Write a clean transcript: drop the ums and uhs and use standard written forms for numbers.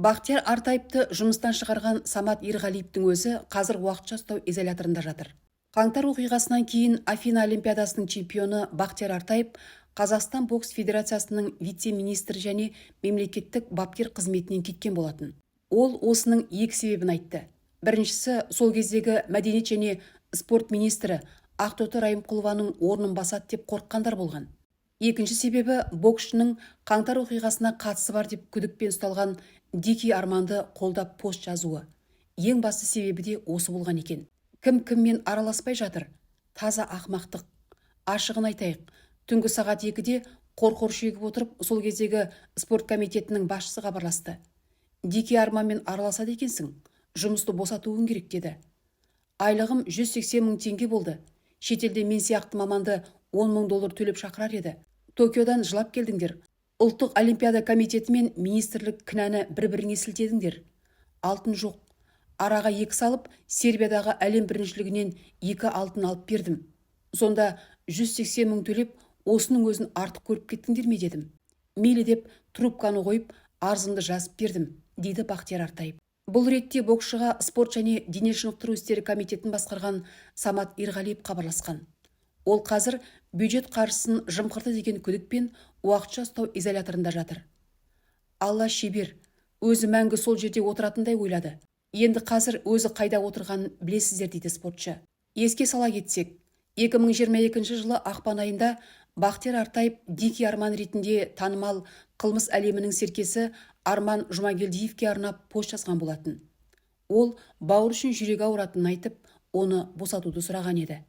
Бақтияр Артаевты жұмыстан шығарған Самат Ерғалиевтің өзі қазір уақытша ұстау изоляторында жатыр. Қаңтар оқиғасынан кейін Афина Олимпиадасының чемпионы Бақтияр Артаев Қазақстан бокс федерациясының вице-министрі және мемлекеттік бапкер қызметінен кеткен болатын. Ол осының екі себебін айтты. Біріншісі, сол кездегі мәдениет және спорт министрі Ақтоты Райымқұлованың орнын басады деп қорыққандар болған. Екінші себебі, боксшының қаңтар оқиғасына қатысы бар деп күдікпен ұсталған Дики Арманды қолдап пост жазуы. Ең басты себебі де осы болған екен. Кім-кіммен араласпай жатыр? Таза ақмақтық. Ашығын айтайық, түнгі сағат 2-де қорқор шегіп отырып, сол кездегі спорт комитетінің басшысы хабарласты. Дики Арманмен араласады екенсің, жұмысты босатуың керек деді. Айлығым 180 мың теңге болды. Шетелде мен сияқты маманды $10 мың төлеп шақырар еді. Токиодан жылап келдіңдер. Ұлттық олимпиада комитеті мен министрлік кінәні бір-біріңе сілтедіңдер. Алтын жоқ. Араға 2 салып, Сербиядағы әлем біріншілігінен 2 алтын алып бердім. Сонда 180 мың төлеп, осының өзін артық көріп кеттіңдер ме дедім. Мейлі деп трубканы қойып, арызымды жазып бердім, дейді Бақтияр Артаев. Бұл ретте боксшыға спорт және дене шынықтыру істері комитетін басқарған Самат Ерғалиев хабарласқан. Ол қазір бюджет қаржысын жымқырды деген күдікпен уақытша ұстау изоляторында жатыр. Алла шебер, өзі мәңгі сол жерде отыратындай ойлады. Енді қазір өзі қайда отырғанын білесіздер, дейді спортшы. Еске сала кетсек, 2022 жылы ақпан айында Бақтияр Артаев Дики Арман ретінде танымал қылмыс әлемінің серкесі Арман Жұмагелдиевке арнап пост жазған болатын. Ол бауыр үшін жүрегі ауыратынын айтып, оны босатуды сұраған еді.